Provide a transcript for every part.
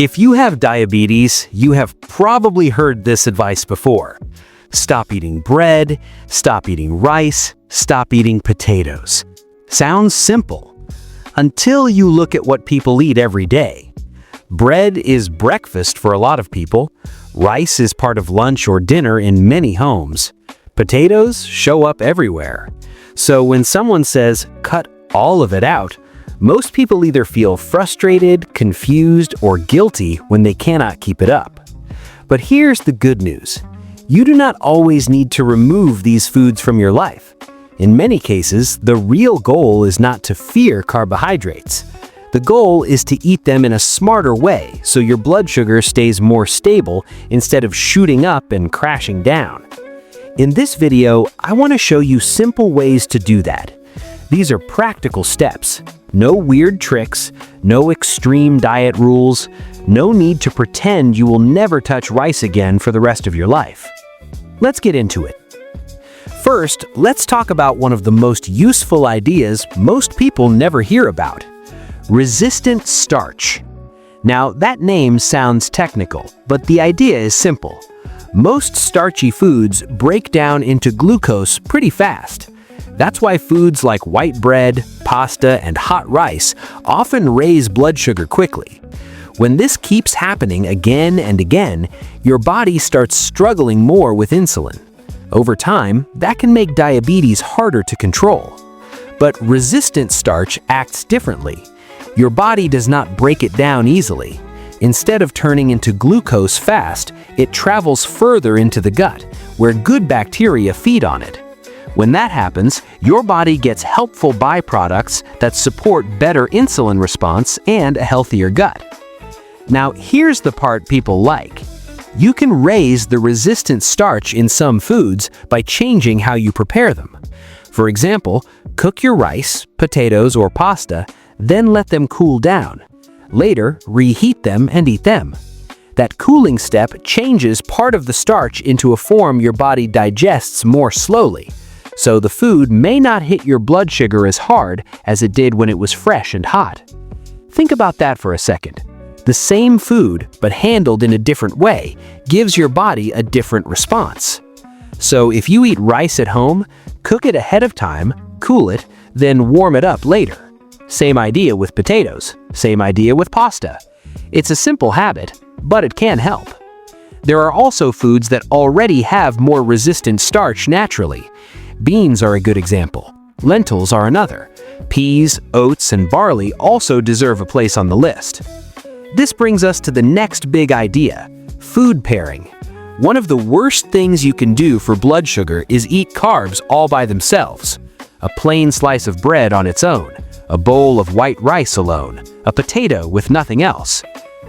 If you have diabetes, you have probably heard this advice before. Stop eating bread, stop eating rice, stop eating potatoes. Sounds simple, until you look at what people eat every day. Bread is breakfast for a lot of people. Rice is part of lunch or dinner in many homes. Potatoes show up everywhere. So when someone says, cut all of it out, most people either feel frustrated, confused, or guilty when they cannot keep it up. But here's the good news. You do not always need to remove these foods from your life. In many cases, the real goal is not to fear carbohydrates. The goal is to eat them in a smarter way so your blood sugar stays more stable instead of shooting up and crashing down. In this video, I want to show you simple ways to do that. These are practical steps. No weird tricks, no extreme diet rules, no need to pretend you will never touch rice again for the rest of your life. Let's get into it. First, let's talk about one of the most useful ideas most people never hear about: resistant starch. Now, that name sounds technical, but the idea is simple. Most starchy foods break down into glucose pretty fast. That's why foods like white bread, pasta, and hot rice often raise blood sugar quickly. When this keeps happening again and again, your body starts struggling more with insulin. Over time, that can make diabetes harder to control. But resistant starch acts differently. Your body does not break it down easily. Instead of turning into glucose fast, it travels further into the gut, where good bacteria feed on it. When that happens, your body gets helpful byproducts that support better insulin response and a healthier gut. Now, here's the part people like. You can raise the resistant starch in some foods by changing how you prepare them. For example, cook your rice, potatoes, or pasta, then let them cool down. Later, reheat them and eat them. That cooling step changes part of the starch into a form your body digests more slowly. So the food may not hit your blood sugar as hard as it did when it was fresh and hot. Think about that for a second. The same food, but handled in a different way, gives your body a different response. So if you eat rice at home, cook it ahead of time, cool it, then warm it up later. Same idea with potatoes, same idea with pasta. It's a simple habit, but it can help. There are also foods that already have more resistant starch naturally. Beans are a good example. Lentils are another. Peas, oats, and barley also deserve a place on the list. This brings us to the next big idea: food pairing. One of the worst things you can do for blood sugar is eat carbs all by themselves. A plain slice of bread on its own, a bowl of white rice alone, a potato with nothing else.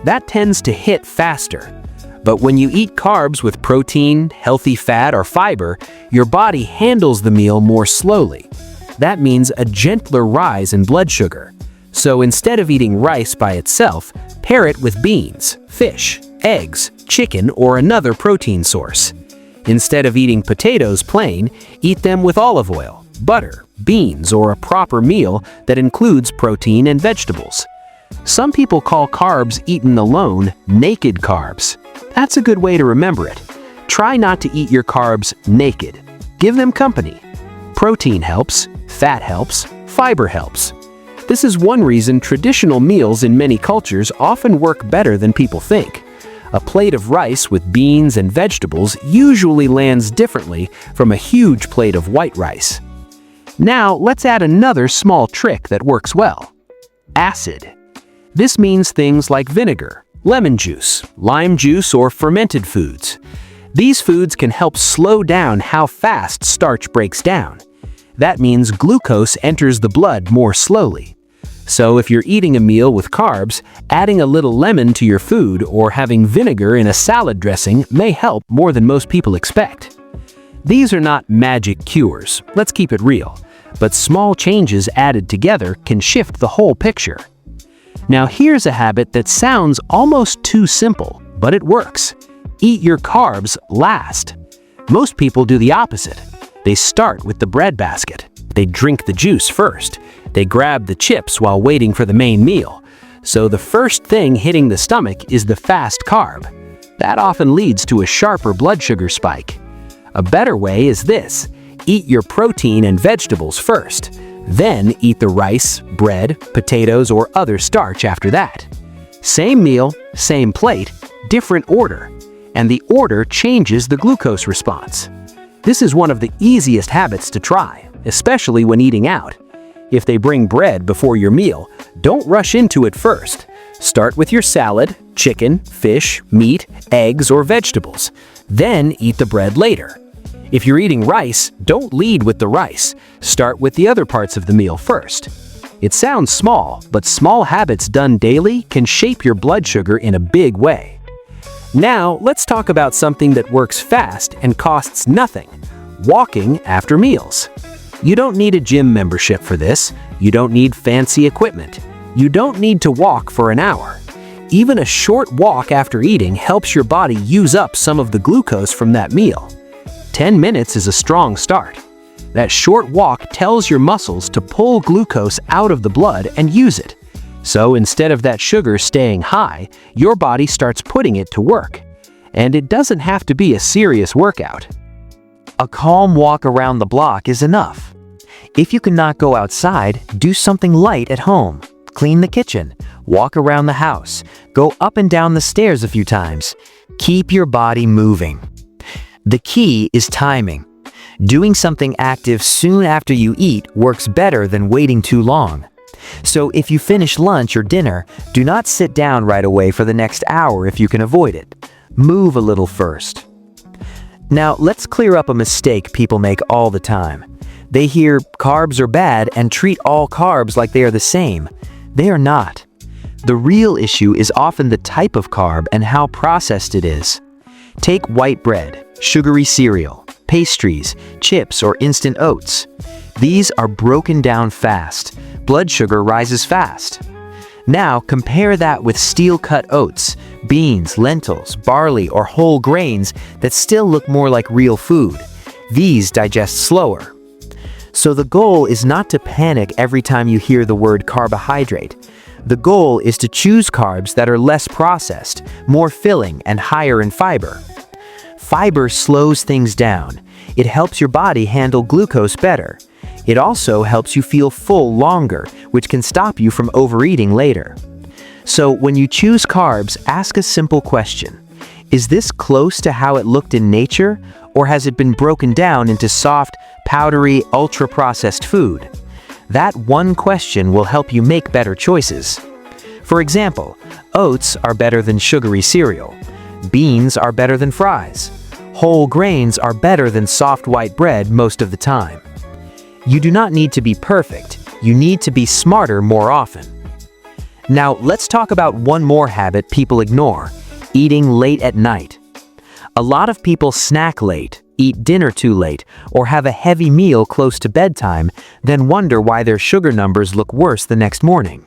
That tends to hit faster. But when you eat carbs with protein, healthy fat, or fiber, your body handles the meal more slowly. That means a gentler rise in blood sugar. So instead of eating rice by itself, pair it with beans, fish, eggs, chicken, or another protein source. Instead of eating potatoes plain, eat them with olive oil, butter, beans, or a proper meal that includes protein and vegetables. Some people call carbs eaten alone naked carbs. That's a good way to remember it. Try not to eat your carbs naked. Give them company. Protein helps, fat helps, fiber helps. This is one reason traditional meals in many cultures often work better than people think. A plate of rice with beans and vegetables usually lands differently from a huge plate of white rice. Now, let's add another small trick that works well: acid. This means things like vinegar, lemon juice, lime juice, or fermented foods. These foods can help slow down how fast starch breaks down. That means glucose enters the blood more slowly. So if you're eating a meal with carbs, adding a little lemon to your food or having vinegar in a salad dressing may help more than most people expect. These are not magic cures, let's keep it real, but small changes added together can shift the whole picture. Now here's a habit that sounds almost too simple, but it works. Eat your carbs last. Most people do the opposite. They start with the bread basket. They drink the juice first. They grab the chips while waiting for the main meal. So the first thing hitting the stomach is the fast carb. That often leads to a sharper blood sugar spike. A better way is this: eat your protein and vegetables first. Then eat the rice, bread, potatoes, or other starch after that. Same meal, same plate, different order. And the order changes the glucose response. This is one of the easiest habits to try, especially when eating out. If they bring bread before your meal, don't rush into it first. Start with your salad, chicken, fish, meat, eggs, or vegetables. Then eat the bread later. If you're eating rice, don't lead with the rice. Start with the other parts of the meal first. It sounds small, but small habits done daily can shape your blood sugar in a big way. Now, let's talk about something that works fast and costs nothing: walking after meals. You don't need a gym membership for this. You don't need fancy equipment. You don't need to walk for an hour. Even a short walk after eating helps your body use up some of the glucose from that meal. 10 minutes is a strong start. That short walk tells your muscles to pull glucose out of the blood and use it. So instead of that sugar staying high, your body starts putting it to work. And it doesn't have to be a serious workout. A calm walk around the block is enough. If you cannot go outside, do something light at home. Clean the kitchen, walk around the house, go up and down the stairs a few times. Keep your body moving. The key is timing. Doing something active soon after you eat works better than waiting too long. So if you finish lunch or dinner, do not sit down right away for the next hour if you can avoid it. Move a little first. Now, let's clear up a mistake people make all the time. They hear carbs are bad and treat all carbs like they are the same. They are not. The real issue is often the type of carb and how processed it is. Take white bread, sugary cereal, pastries, chips, or instant oats. These are broken down fast. Blood sugar rises fast. Now compare that with steel-cut oats, beans, lentils, barley, or whole grains that still look more like real food. These digest slower. So the goal is not to panic every time you hear the word carbohydrate. The goal is to choose carbs that are less processed, more filling, and higher in fiber. Fiber slows things down. It helps your body handle glucose better. It also helps you feel full longer, which can stop you from overeating later. So when you choose carbs, ask a simple question. Is this close to how it looked in nature, or has it been broken down into soft, powdery, ultra-processed food? That one question will help you make better choices. For example, oats are better than sugary cereal. Beans are better than fries. Whole grains are better than soft white bread most of the time. You do not need to be perfect. You need to be smarter more often. Now, let's talk about one more habit people ignore: eating late at night. A lot of people snack late, eat dinner too late, or have a heavy meal close to bedtime, then wonder why their sugar numbers look worse the next morning.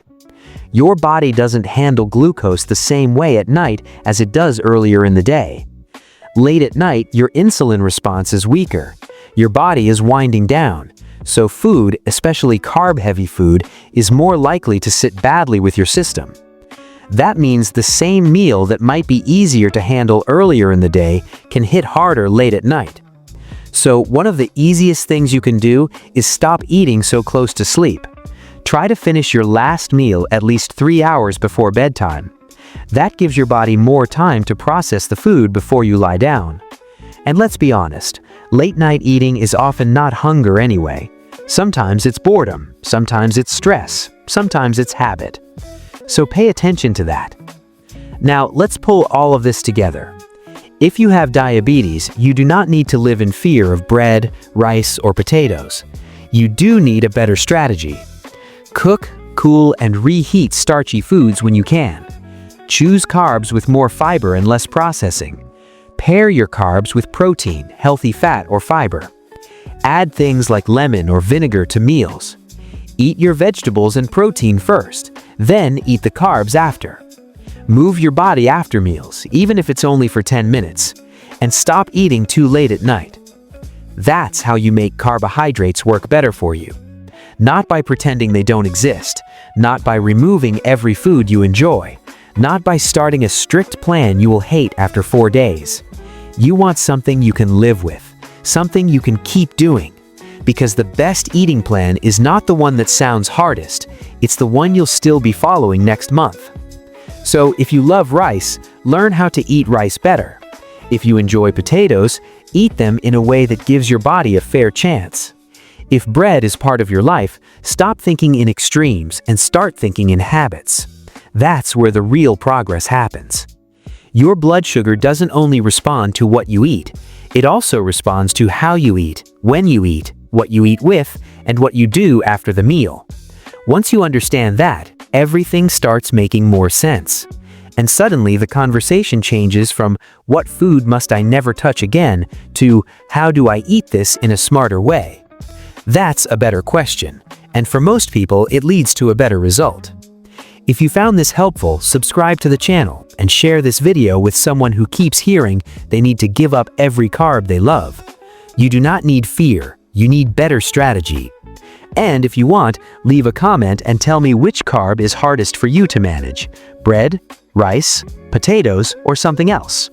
Your body doesn't handle glucose the same way at night as it does earlier in the day. Late at night, your insulin response is weaker. Your body is winding down. So food, especially carb-heavy food, is more likely to sit badly with your system. That means the same meal that might be easier to handle earlier in the day can hit harder late at night. So one of the easiest things you can do is stop eating so close to sleep. Try to finish your last meal at least 3 hours before bedtime. That gives your body more time to process the food before you lie down. And let's be honest, late-night eating is often not hunger anyway. Sometimes it's boredom, sometimes it's stress, sometimes it's habit. So pay attention to that. Now, let's pull all of this together. If you have diabetes, you do not need to live in fear of bread, rice, or potatoes. You do need a better strategy. Cook, cool, and reheat starchy foods when you can. Choose carbs with more fiber and less processing. Pair your carbs with protein, healthy fat, or fiber. Add things like lemon or vinegar to meals. Eat your vegetables and protein first, then eat the carbs after. Move your body after meals, even if it's only for 10 minutes, and stop eating too late at night. That's how you make carbohydrates work better for you. Not by pretending they don't exist, not by removing every food you enjoy, not by starting a strict plan you will hate after 4 days. You want something you can live with, something you can keep doing. Because the best eating plan is not the one that sounds hardest, it's the one you'll still be following next month. So if you love rice, learn how to eat rice better. If you enjoy potatoes, eat them in a way that gives your body a fair chance. If bread is part of your life, stop thinking in extremes and start thinking in habits. That's where the real progress happens. Your blood sugar doesn't only respond to what you eat, it also responds to how you eat, when you eat, what you eat with, and what you do after the meal. Once you understand that, everything starts making more sense. And suddenly the conversation changes from "what food must I never touch again" to "how do I eat this in a smarter way?" That's a better question, and for most people it leads to a better result. If you found this helpful, subscribe to the channel and share this video with someone who keeps hearing they need to give up every carb they love. You do not need fear, you need better strategy. And if you want, leave a comment and tell me which carb is hardest for you to manage: bread, rice, potatoes, or something else.